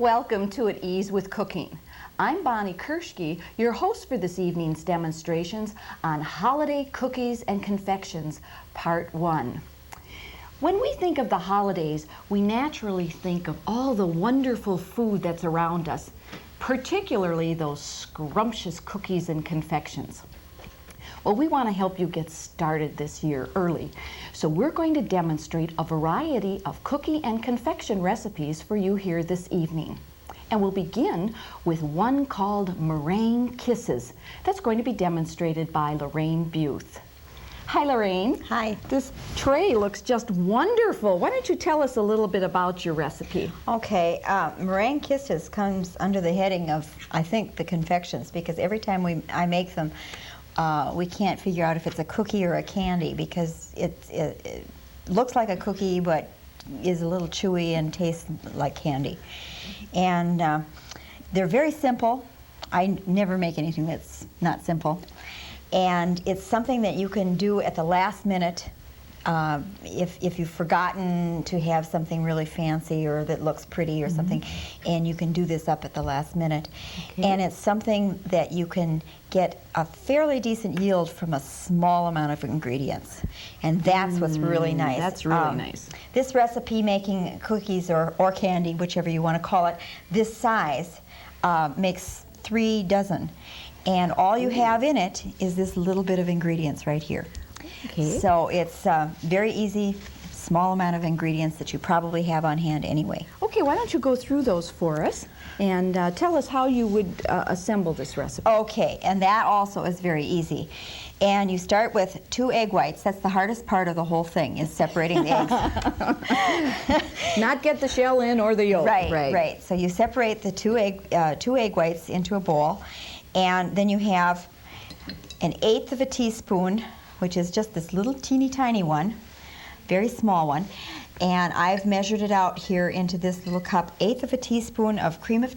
Welcome to At Ease with Cooking. I'm Bonnie Kershke, your host for this evening's demonstrations on Holiday Cookies and Confections, Part 1. When we think of the holidays, we naturally think of all the wonderful food that's around us, particularly those scrumptious cookies and confections. Well, we want to help you get started this year early, so we're going to demonstrate a variety of cookie and confection recipes for you here this evening. And we'll begin with one called Meringue Kisses. That's going to be demonstrated by Lorraine Buth. Hi, Lorraine. Hi. This tray looks just wonderful. Why don't you tell us a little bit about your recipe? Okay, Meringue Kisses comes under the heading of, I think, the confections, because every time I make them, we can't figure out if it's a cookie or a candy, because it looks like a cookie but is a little chewy and tastes like candy. And they're very simple. I never make anything that's not simple. And it's something that you can do at the last minute if you've forgotten to have something really fancy or that looks pretty or something, and you can do this up at the last minute. Okay. And it's something that you can get a fairly decent yield from a small amount of ingredients. And that's what's really nice. That's really nice. This recipe, making cookies or candy, whichever you want to call it, this size makes 3 dozen. And all you have in it is this little bit of ingredients right here. Okay. So it's very easy, small amount of ingredients that you probably have on hand anyway. Okay, why don't you go through those for us and tell us how you would assemble this recipe. Okay, and that also is very easy. And you start with 2 egg whites. That's the hardest part of the whole thing, is separating the eggs. Not get the shell in or the yolk. Right. So you separate the two egg whites into a bowl, and then you have 1/8 of a teaspoon, which is just this little teeny tiny one, very small one, and I've measured it out here into this little cup, 1/8 of a teaspoon of cream of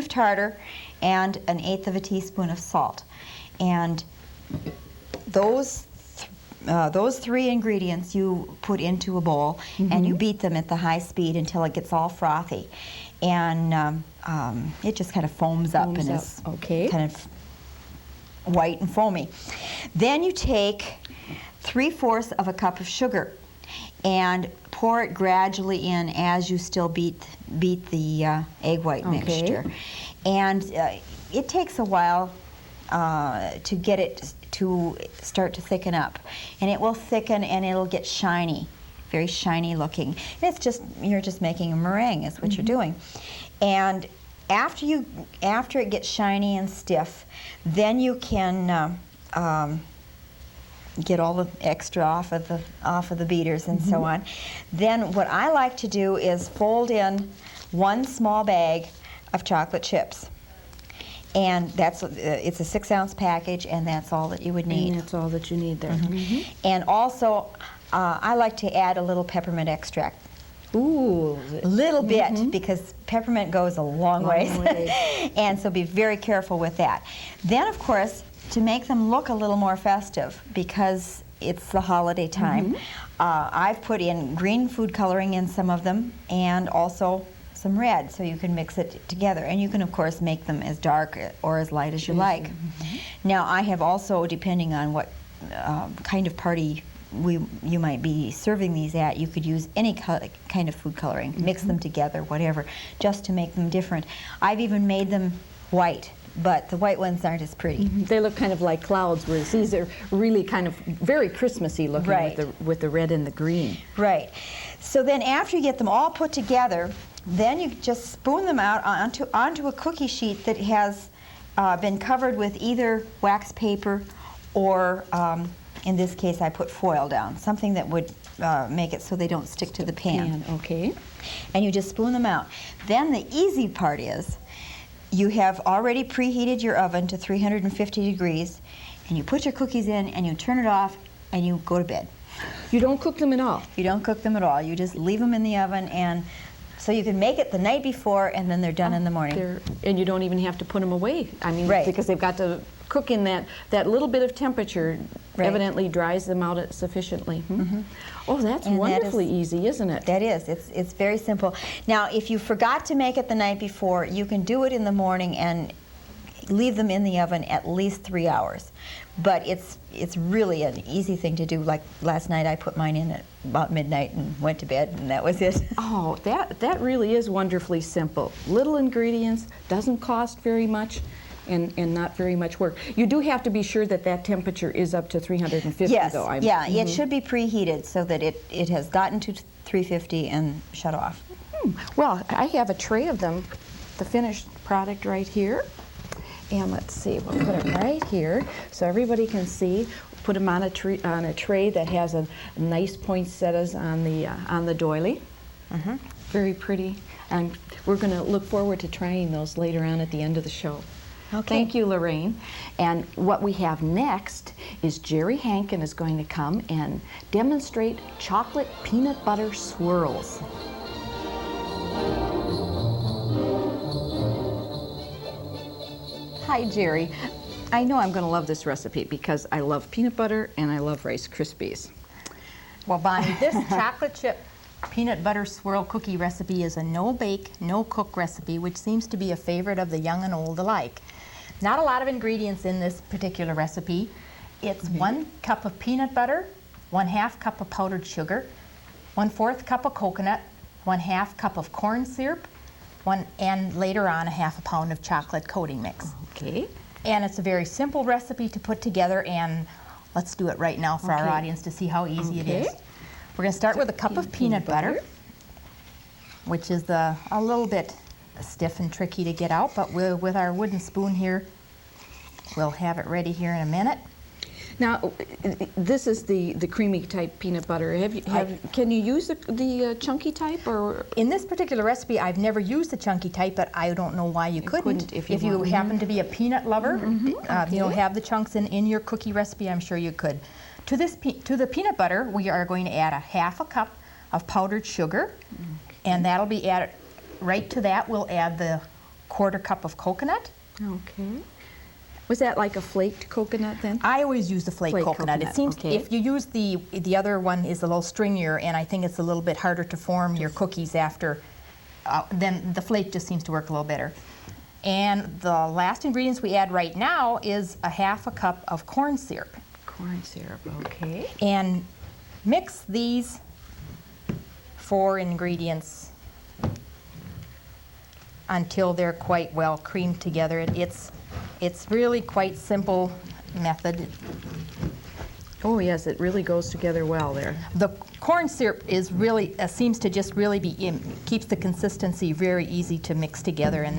tartar, and 1/8 of a teaspoon of salt. And those 3 ingredients you put into a bowl, and you beat them at the high speed until it gets all frothy, and it just kind of foams up and is kind of white and foamy. Then you take 3/4 of a cup of sugar and pour it gradually in as you still beat the egg white mixture. And it takes a while to get it to start to thicken up. And it will thicken and it'll get shiny, very shiny looking. And it's just, you're just making a meringue is what you're doing. And after it gets shiny and stiff, then you can get all the extra off of the beaters and so on. Then what I like to do is fold in 1 small bag of chocolate chips. And that's it's a 6-ounce package, and that's all that you would need. And that's all that you need there. And also, I like to add a little peppermint extract. Ooh. A little bit, because peppermint goes a long way. And so be very careful with that. Then, of course, to make them look a little more festive, because it's the holiday time, I've put in green food coloring in some of them, and also some red, so you can mix it together. And you can, of course, make them as dark or as light as you like. Now, I have also, depending on what kind of party you might be serving these at, you could use any kind of food coloring, mix them together, whatever, just to make them different. I've even made them white, but the white ones aren't as pretty. They look kind of like clouds, whereas these are really kind of very Christmassy looking with the red and the green. Right. So then after you get them all put together, then you just spoon them out onto a cookie sheet that has been covered with either wax paper or in this case, I put foil down, something that would make it so they don't stick to the pan. Okay. And you just spoon them out. Then the easy part is you have already preheated your oven to 350 degrees, and you put your cookies in, and you turn it off, and you go to bed. You don't cook them at all? You don't cook them at all. You just leave them in the oven, and so you can make it the night before, and then they're done in the morning. And you don't even have to put them away. I mean, because they've got to cook in that little bit of temperature, Right. evidently dries them out sufficiently. Oh, that's And that wonderfully is- easy, isn't it? That is. It's very simple. Now, if you forgot to make it the night before, you can do it in the morning and leave them in the oven at least 3 hours. But it's really an easy thing to do. Like last night, I put mine in at about midnight and went to bed, and that was it. Oh, that really is wonderfully simple. Little ingredients, doesn't cost very much, and not very much work. You do have to be sure that that temperature is up to 350, Yes, though. it should be preheated so that it has gotten to 350 and shut off. Well, I have a tray of them, the finished product right here. And let's see, we'll put it right here so everybody can see. Put them on a tray that has a nice poinsettias on the doily. Very pretty. And we're going to look forward to trying those later on at the end of the show. Okay. Thank you, Lorraine. And what we have next is Jerry Hankin is going to come and demonstrate chocolate peanut butter swirls. Hi, Jerry. I know I'm going to love this recipe because I love peanut butter and I love Rice Krispies. Well, Bonnie, this chocolate chip peanut butter swirl cookie recipe is a no-bake, no-cook recipe, which seems to be a favorite of the young and old alike. Not a lot of ingredients in this particular recipe. It's 1 cup of peanut butter, 1/2 cup of powdered sugar, 1/4 cup of coconut, 1/2 cup of corn syrup, and later on 1/2 pound of chocolate coating mix. Okay. And it's a very simple recipe to put together, and let's do it right now for our Okay. audience to see how easy it is. Okay. We're going to start with a cup of peanut butter, which is a little bit stiff and tricky to get out, but with our wooden spoon here, we'll have it ready here in a minute. Now, this is the creamy type peanut butter. Can you use the chunky type, or? In this particular recipe, I've never used the chunky type, but I don't know why you couldn't. if you want. happen to be a peanut lover, have the chunks in your cookie recipe, I'm sure you could. To the peanut butter, we are going to add 1/2 cup of powdered sugar, and that'll be added. Right to that, we'll add the 1/4 cup of coconut. Okay. Was that like a flaked coconut then? I always use the flaked coconut. It seems okay. if you use the other one is a little stringier, and I think it's a little bit harder to form your cookies after. Then the flake just seems to work a little better. And the last ingredients we add right now is 1/2 cup of corn syrup. Corn syrup, okay. And mix these 4 ingredients until they're quite well creamed together. It's really quite simple method. Oh yes, it really goes together well there. The corn syrup is really seems to just really keeps the consistency very easy to mix together, and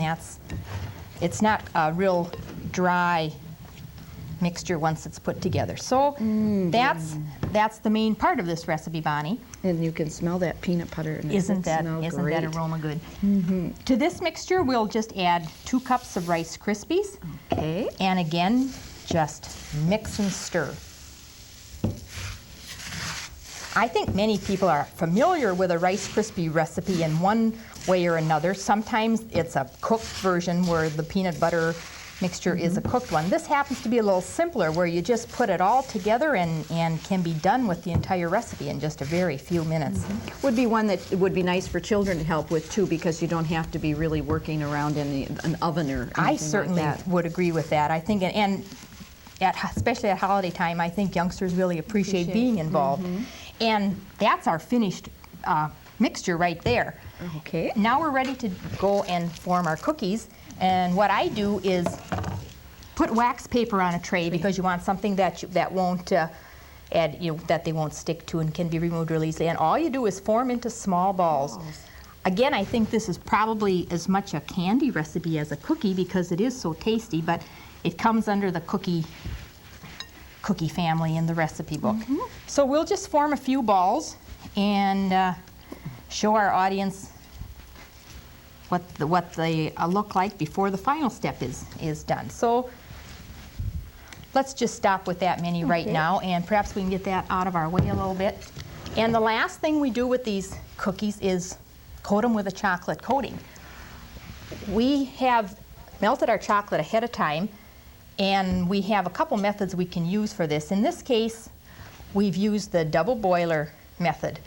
it's not a real dry mixture once it's put together. So that's the main part of this recipe, Bonnie. And you can smell that peanut butter. And Isn't that great. aroma good? To this mixture, we'll just add 2 cups of Rice Krispies. Okay. And again, just mix and stir. I think many people are familiar with a Rice Krispie recipe in one way or another. Sometimes it's a cooked version where the peanut butter mixture is a cooked one. This happens to be a little simpler, where you just put it all together and can be done with the entire recipe in just a very few minutes. Would be one that would be nice for children to help with too, because you don't have to be really working around in an oven or anything I certainly like that. would agree with that. I think, and especially at holiday time, I think youngsters really appreciate being involved. And that's our finished mixture right there. Okay. Now we're ready to go and form our cookies. And what I do is put wax paper on a tray, because you want something that won't that they won't stick to and can be removed really easily. And all you do is form into small balls. Again, I think this is probably as much a candy recipe as a cookie, because it is so tasty, but it comes under the cookie family in the recipe book. So we'll just form a few balls and show our audience what they look like before the final step is done. So let's just stop with that many right now, and perhaps we can get that out of our way a little bit. And the last thing we do with these cookies is coat them with a chocolate coating. We have melted our chocolate ahead of time, And we have a couple methods we can use for this. In this case, we've used the double boiler method.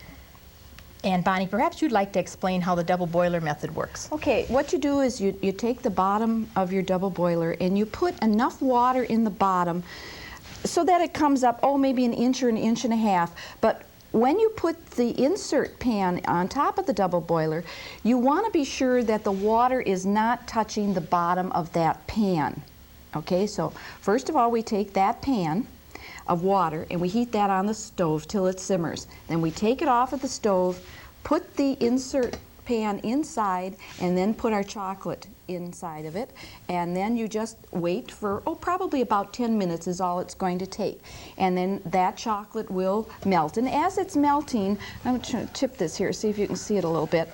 And Bonnie, perhaps you'd like to explain how the double boiler method works. Okay, what you do is you take the bottom of your double boiler and you put enough water in the bottom so that it comes up, oh, maybe an inch or an inch and a half. But when you put the insert pan on top of the double boiler, you want to be sure that the water is not touching the bottom of that pan. Okay, so first of all, we take that pan of water and we heat that on the stove till it simmers. Then we take it off of the stove, put the insert pan inside, and then put our chocolate inside of it, and then you just wait for, oh, probably about 10 minutes is all it's going to take. And then that chocolate will melt. And as it's melting, I'm going to tip this here, see if you can see it a little bit.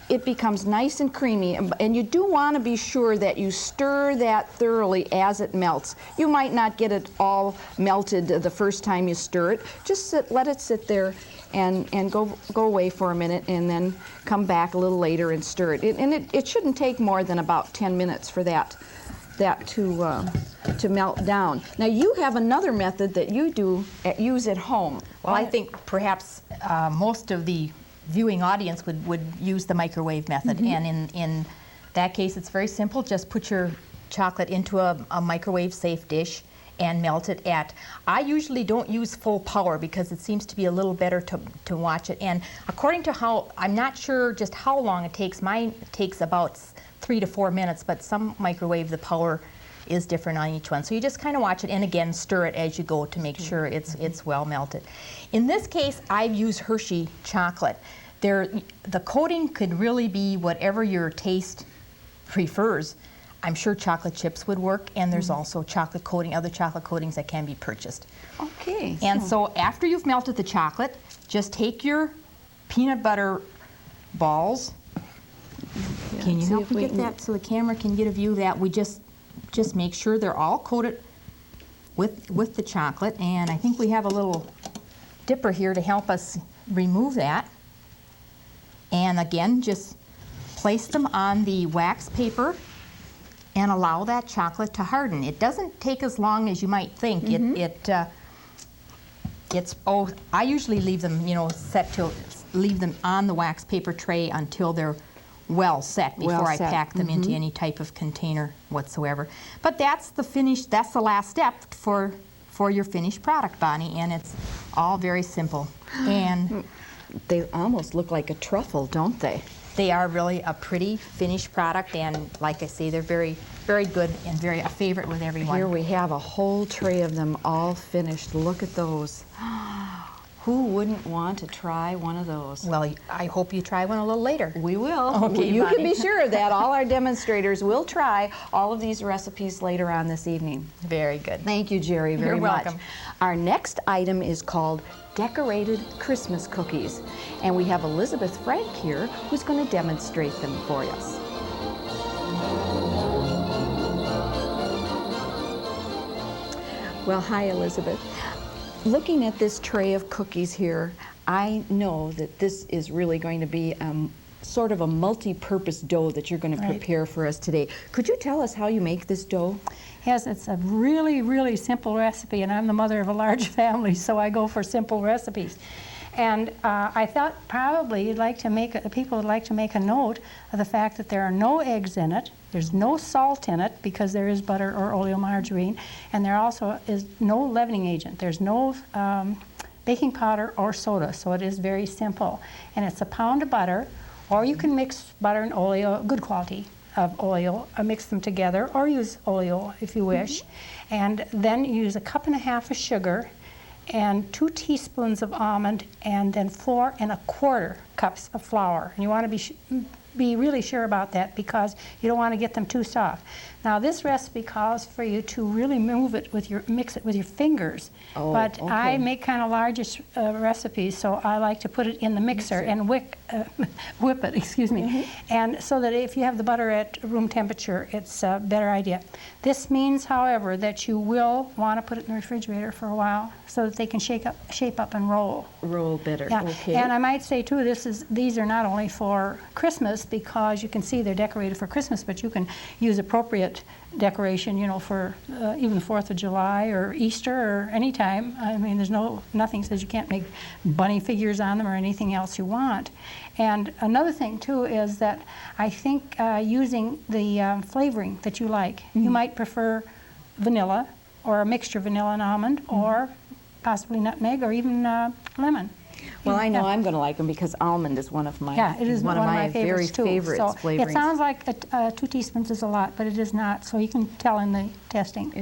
It becomes nice and creamy, and you do want to be sure that you stir that thoroughly as it melts. You might not get it all melted the first time you stir it. Just let it sit there and go away for a minute, and then come back a little later and stir it. It shouldn't take more than about 10 minutes for that to melt down. Now you have another method that you use at home. Well, I think perhaps most of the viewing audience would use the microwave method. And in that case, it's very simple. Just put your chocolate into a microwave safe dish and melt it at, I usually don't use full power because it seems to be a little better to watch it. And according to how, I'm not sure just how long it takes. Mine takes about 3 to 4 minutes, but some microwave, the power is different on each one. So you just kind of watch it, and again, stir it as you go to make sure it's well melted. In this case, I've used Hershey chocolate. The coating could really be whatever your taste prefers. I'm sure chocolate chips would work, and there's also chocolate coating, other chocolate coatings that can be purchased. Okay. And so after you've melted the chocolate, just take your peanut butter balls. Yeah, Can you see help if me we get can- that so the camera can get a view of that? We just make sure they're all coated with the chocolate, and I think we have a little dipper here to help us remove that. And again, just place them on the wax paper and allow that chocolate to harden. It doesn't take as long as you might think. I usually leave them, leave them on the wax paper tray until they're well set before I pack them into any type of container whatsoever. But that's the finish. That's the last step for your finished product, Bonnie, and it's all very simple. And they almost look like a truffle, don't they? they are really a pretty finished product, and like I say, they're very, very good and a favorite with everyone. Here we have a whole tray of them all finished. Look at those. Who wouldn't want to try one of those? Well, I hope you try one a little later. We will. Okay, you can Bonnie. be sure of that. All our demonstrators will try all of these recipes later on this evening. Very good. Thank you, Jerry, very You're much. welcome. Our next item is called Decorated Christmas Cookies. And we have Elizabeth Frank here who's going to demonstrate them for us. Well, hi, Elizabeth. Looking at this tray of cookies here, I know that this is really going to be sort of a multi-purpose dough that you're going to prepare for us today. Could you tell us how you make this dough? Yes, it's a really, really simple recipe, and I'm the mother of a large family, so I go for simple recipes. And I thought probably people would like to make a note of the fact that there are no eggs in it, there's no salt in it because there is butter or oleomargarine, and there also is no leavening agent. There's no baking powder or soda, so it is very simple. And it's a pound of butter, or you can mix butter and oil, good quality of oil, mix them together, or use oil if you wish. And then use 1.5 cups of sugar, and 2 teaspoons of almond, and then 4 1/4 cups of flour. And you want to be really sure about that because you don't want to get them too soft. Now this recipe calls for you to really mix it with your fingers. Oh, but okay. I make kind of largish recipes, so I like to put it in the mixer and whip it, excuse me. And so that if you have the butter at room temperature, it's a better idea. This means, however, that you will want to put it in the refrigerator for a while so that they can shape up and roll. Roll better. Yeah. Okay. And I might say too, this these are not only for Christmas, because you can see they're decorated for Christmas, but you can use appropriate decoration, you know, for even the 4th of July or Easter or any time. I mean, there's nothing says you can't make bunny figures on them or anything else you want. And another thing too is that I think using the flavoring that you like. You might prefer vanilla, or a mixture of vanilla and almond, or possibly nutmeg, or even lemon. Well, I know I'm going to like them because almond is one of my it is one of my favorites too. favorite So flavorings. it sounds like 2 teaspoons is a lot, but it is not. So you can tell in the testing.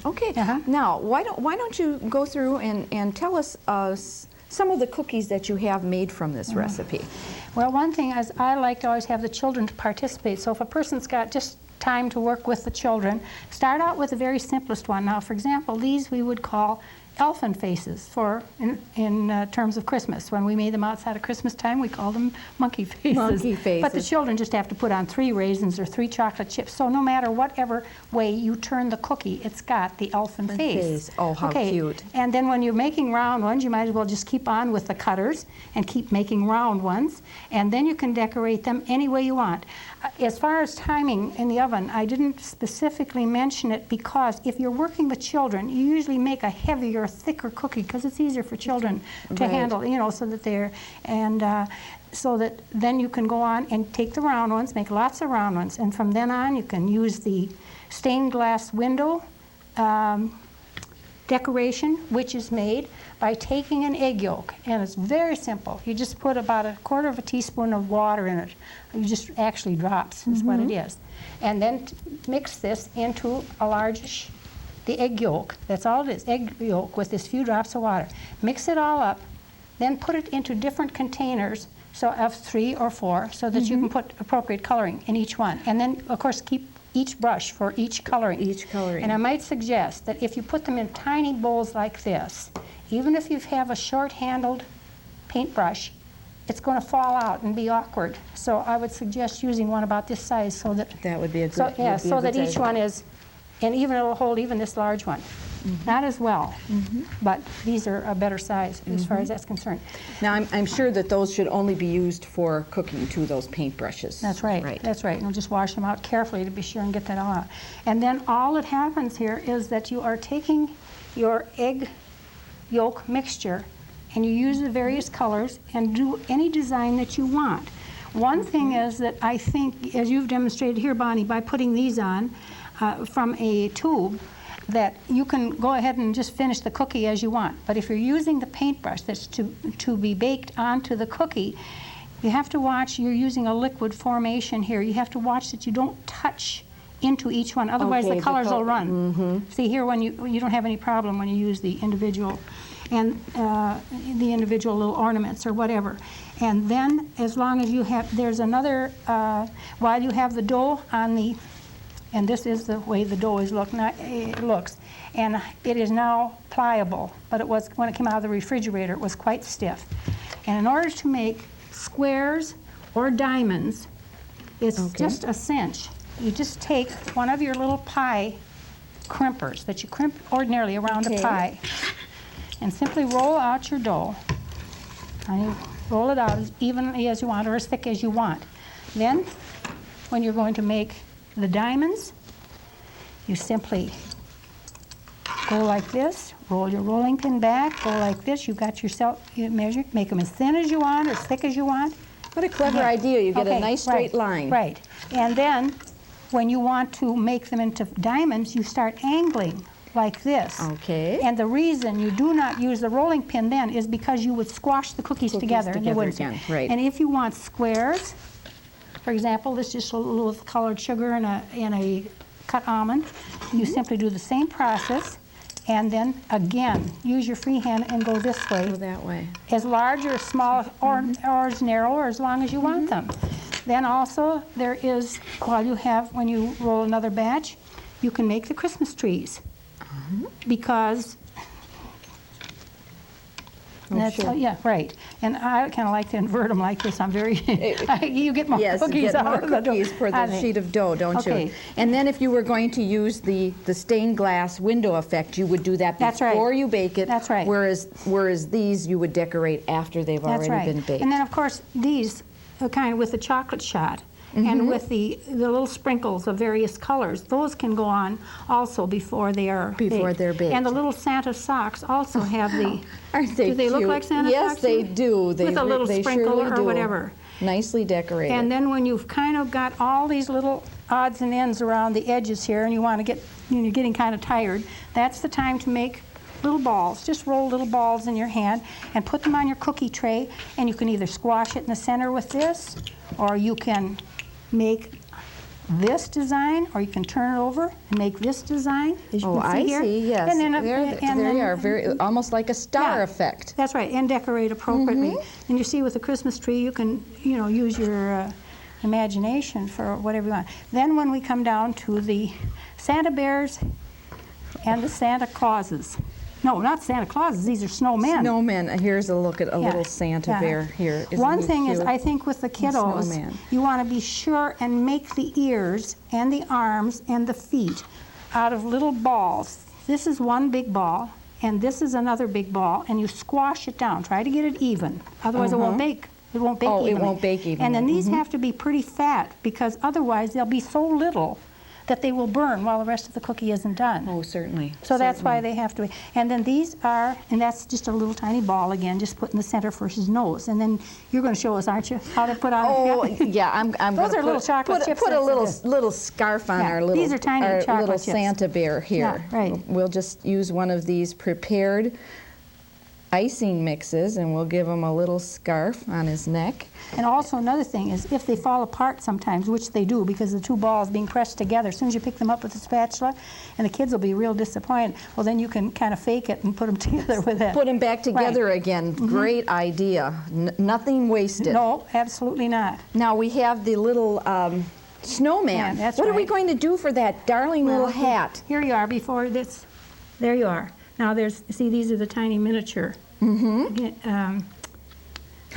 Okay. Now, why don't you go through and tell us some of the cookies that you have made from this recipe? Well, one thing is I like to always have the children to participate. So if a person's got just time to work with the children, start out with the very simplest one. Now, for example, these we would call elfin faces in terms of Christmas. When we made them outside of Christmas time, we called them monkey faces. Monkey faces. But the children just have to put on 3 raisins or 3 chocolate chips. So no matter whatever way you turn the cookie, it's got the elfin face. Oh, how cute. And then when you're making round ones, you might as well just keep on with the cutters and keep making round ones. And then you can decorate them any way you want. As far as timing in the oven, I didn't specifically mention it because if you're working with children, you usually make a heavier, thicker cookie because it's easier for children to handle, you know, so that they're, and so that then you can go on and take the round ones, make lots of round ones, and from then on you can use the stained glass window decoration, which is made by taking an egg yolk, and it's very simple. You just put about 1/4 teaspoon of water in it. You just actually drops is what it is, and then mix this into a large, the egg yolk. That's all it is, egg yolk with this few drops of water. Mix it all up, then put it into different containers, so of 3 or 4, so that you can put appropriate coloring in each one, and then of course keep each brush for each coloring. And I might suggest that if you put them in tiny bowls like this, even if you have a short-handled paintbrush, it's going to fall out and be awkward. So I would suggest using one about this size so that would be a good. so that each one is, and even it'll hold even this large one. Not as well, but these are a better size as far as that's concerned. Now, I'm sure that those should only be used for cooking too, those paintbrushes. That's right. That's right. And we'll just wash them out carefully to be sure and get that all out. And then all that happens here is that you are taking your egg yolk mixture and you use the various colors and do any design that you want. One thing is that I think, as you've demonstrated here, Bonnie, by putting these on from a tube, that you can go ahead and just finish the cookie as you want. But if you're using the paintbrush that's to be baked onto the cookie, you have to watch, you're using a liquid formation here. You have to watch that you don't touch into each one, otherwise the colors will run. See here, when you don't have any problem when you use the individual and the individual little ornaments or whatever. And then as long as you have, there's another, while you have the dough on the, and this is the way the dough is looks. And it is now pliable, but it was, when it came out of the refrigerator, it was quite stiff. And in order to make squares or diamonds, it's just a cinch. You just take one of your little pie crimpers that you crimp ordinarily around a pie, and simply roll out your dough. And you roll it out as evenly as you want or as thick as you want. Then, when you're going to make the diamonds, you simply go like this, roll your rolling pin back, go like this. You got yourself, you measure, make them as thin as you want, as thick as you want. What a clever idea. You get a nice straight line. Right. And then, when you want to make them into diamonds, you start angling like this. And the reason you do not use the rolling pin then is because you would squash the cookies together. And they wouldn't. And if you want squares, for example, this is just a little colored sugar and a cut almond. You simply do the same process, and then again use your free hand and go this way. Go that way. As large or small or as narrow or as long as you want them. Then also there is, when you roll another batch, you can make the Christmas trees. Because And that's, sure. yeah, right. And I kind of like to invert them like this. I'm very, you get more Yes, cookies get out more of the dough. cookies for I the think. sheet of dough, don't Okay. you? And then if you were going to use the stained glass window effect, you would do that That's right. before you bake it. That's right. Whereas these you would decorate after they've That's already right. been baked. And then, of course, these are kind of with the chocolate shot. And with the little sprinkles of various colors, those can go on also before they are Before they're baked. And the little Santa socks also have the. Aren't they Do they look cute? like Santa Yes, socks? they do. With a little they sprinkle surely or do. whatever. Nicely decorated. And then when you've kind of got all these little odds and ends around the edges here, and you want to get, you're getting kind of tired, that's the time to make little balls. Just roll little balls in your hand and put them on your cookie tray, and you can either squash it in the center with this, or you can make this design, or you can turn it over and make this design, as you Oh, can see I here. see, yes. And then, There you are, very, almost like a star Yeah. effect. That's right, and decorate appropriately. And you see with the Christmas tree, you can, use your imagination for whatever you want. Then when we come down to the Santa Bears and the Santa Clauses. No, not Santa Clauses, these are snowmen. Snowmen. Here's a look at a Yeah, little Santa yeah. bear here. Isn't One he thing is, cute? I think with the kiddos, snowman. you want to be sure and make the ears and the arms and the feet out of little balls. This is one big ball, and this is another big ball, and you squash it down. Try to get it even, otherwise it won't bake. It won't bake Oh, it evenly. won't bake evenly. And then these have to be pretty fat, because otherwise they'll be so little that they will burn while the rest of the cookie isn't done. Oh, certainly. So that's why they have to be. And then these are, and that's just a little tiny ball again, just put in the center for his nose. And then you're going to show us, aren't you, how to put on? Oh, yeah, I'm Those gonna are little chocolate chips. Put a That's little scarf on Yeah, our little, these are tiny our chocolate little chips. Santa bear here. Yeah, right. We'll just use one of these prepared icing mixes, and we'll give him a little scarf on his neck. And also another thing is, if they fall apart sometimes, which they do because the two balls being pressed together, as soon as you pick them up with a spatula, and the kids will be real disappointed, well, then you can kind of fake it and put them together with it. Put them back together again. Great idea. Nothing wasted. No, absolutely not. Now we have the little snowman. Yeah, that's what are we right. going to do for that darling little hat? Here you are before this. There you are. Now there's, see, these are the tiny miniature.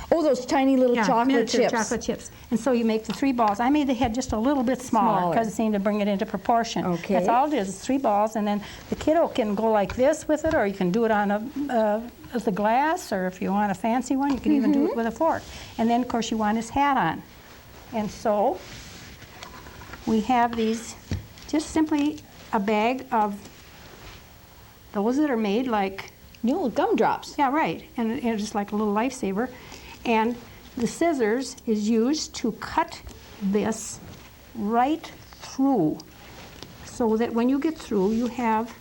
Oh, those tiny little chocolate miniature chips. chocolate chips. And so you make the 3 balls. I made the head just a little bit smaller because it seemed to bring it into proportion. Okay. That's all it is 3 balls, and then the kiddo can go like this with it, or you can do it on the glass, or if you want a fancy one, you can even do it with a fork. And then, of course, you want his hat on. And so we have these, just simply a bag of those that are made like, Little gumdrops. yeah, right, and it's just like a little lifesaver. And the scissors is used to cut this right through, so that when you get through, you have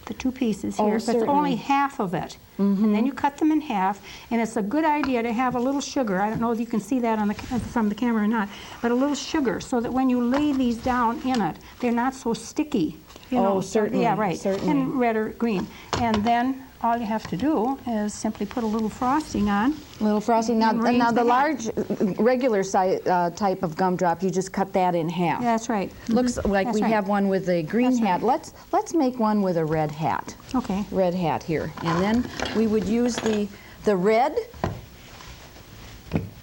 the 2 pieces Oh, here, but it's certainly. only half of it. And then you cut them in half, and it's a good idea to have a little sugar. I don't know if you can see that on the, from the camera or not, but a little sugar, so that when you lay these down in it, they're not so sticky. You know, Oh, certainly, Yeah, right. certainly. And red or green. And then all you have to do is simply put a little frosting on. Little frosting. Now, And arrange now the the hat. large, regular size type of gumdrop, you just cut that in half. That's right. Looks like That's we right. have one with a green That's hat. right. Let's make one with a red hat. Okay. Red hat here, and then we would use the red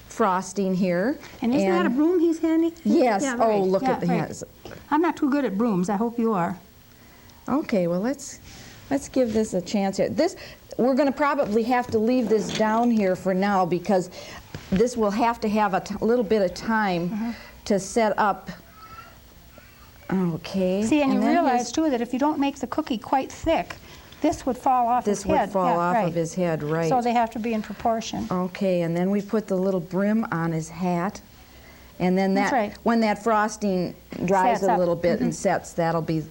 frosting here. And isn't that a broom he's handy? Yes. Yeah, Oh, right. look Yeah, at the right. hands. I'm not too good at brooms. I hope you are. Okay, well let's give this a chance here. We're going to probably have to leave this down here for now, because this will have to have a little bit of time to set up. Okay. See, and you then realize too that if you don't make the cookie quite thick, this would fall off his this would head. fall Yeah, off right. of his head, right? So they have to be in proportion. Okay, and then we put the little brim on his hat, and then That's right. when that frosting dries Sets a up. little bit and sets, that'll be.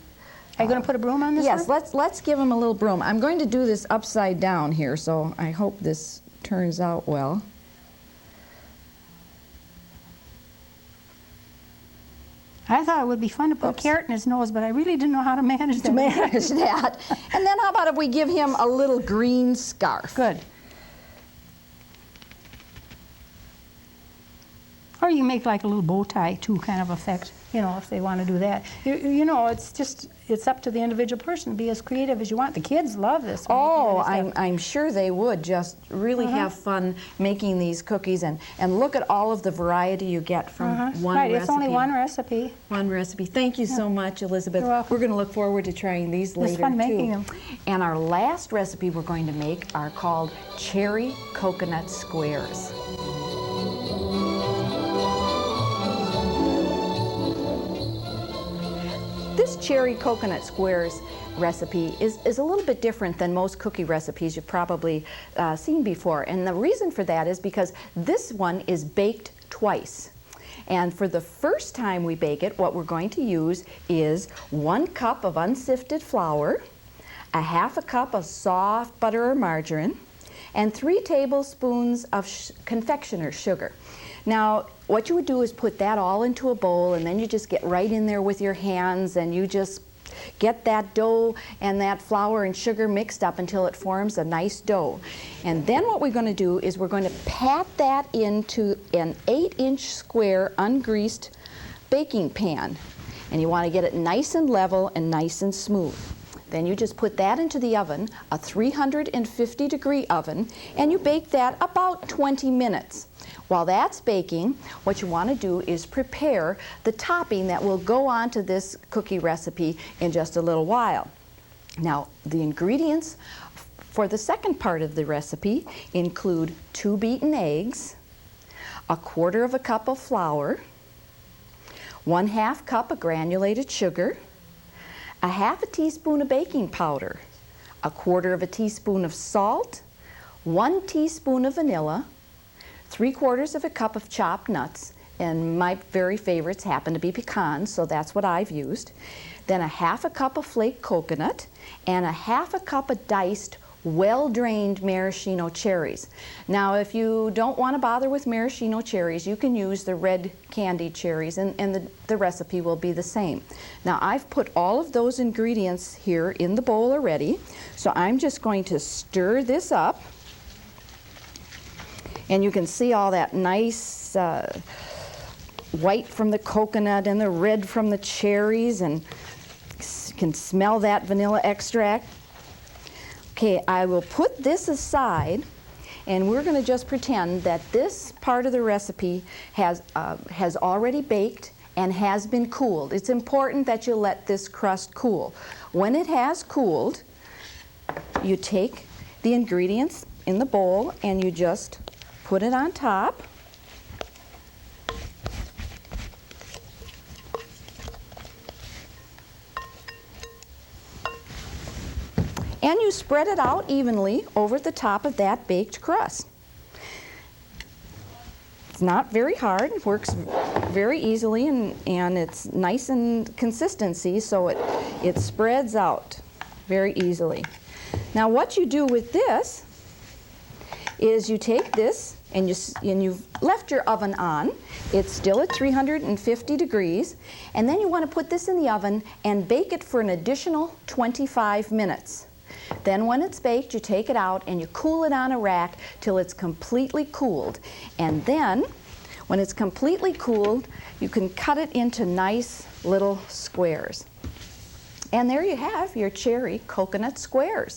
Are you going to put a broom on this Yes, one? let's give him a little broom. I'm going to do this upside down here, so I hope this turns out well. I thought it would be fun to put a carrot in his nose, but I really didn't know how to manage that. To manage that. And then how about if we give him a little green scarf? Good. Or you make like a little bow tie too, kind of effect, you know, if they want to do that. You know, it's up to the individual person to be as creative as you want. The kids love this. Oh, I'm sure they would just really have fun making these cookies, and look at all of the variety you get from one right, recipe. it's only one recipe. One recipe. Thank you so much, Elizabeth. You're welcome. We're going to look forward to trying these later, It's fun too. making them. And our last recipe we're going to make are called cherry coconut squares. This cherry coconut squares recipe is a little bit different than most cookie recipes you've probably seen before. And the reason for that is because this one is baked twice. And for the first time we bake it, what we're going to use is 1 cup of unsifted flour, a 1/2 cup of soft butter or margarine, and 3 tablespoons of confectioner's sugar. Now, what you would do is put that all into a bowl, and then you just get right in there with your hands, and you just get that dough and that flour and sugar mixed up until it forms a nice dough. And then what we're going to do is we're going to pat that into an 8-inch square ungreased baking pan. And you want to get it nice and level and nice and smooth. Then you just put that into the oven, a 350-degree oven, and you bake that about 20 minutes. While that's baking, what you want to do is prepare the topping that will go onto this cookie recipe in just a little while. Now, the ingredients for the second part of the recipe include 2 beaten eggs, a 1/4 cup of flour, 1/2 cup of granulated sugar, a 1/2 teaspoon of baking powder, a 1/4 teaspoon of salt, 1 teaspoon of vanilla, 3/4 cup of chopped nuts, and my very favorites happen to be pecans, so that's what I've used. Then a 1/2 cup of flaked coconut, and a 1/2 cup of diced, well-drained maraschino cherries. Now, if you don't want to bother with maraschino cherries, you can use the red candied cherries, and the recipe will be the same. Now, I've put all of those ingredients here in the bowl already, so I'm just going to stir this up. And you can see all that nice white from the coconut and the red from the cherries, and you can smell that vanilla extract. Okay, I will put this aside, and we're going to just pretend that this part of the recipe has already baked and has been cooled. It's important that you let this crust cool. When it has cooled, you take the ingredients in the bowl and you just put it on top. And you spread it out evenly over the top of that baked crust. It's not very hard. It works very easily, and it's nice in consistency, so it spreads out very easily. Now, what you do with this is you take this and you've left your oven on. It's still at 350 degrees, and then you want to put this in the oven and bake it for an additional 25 minutes. Then when it's baked, you take it out and you cool it on a rack till it's completely cooled. And then, when it's completely cooled, you can cut it into nice little squares. And there you have your cherry coconut squares.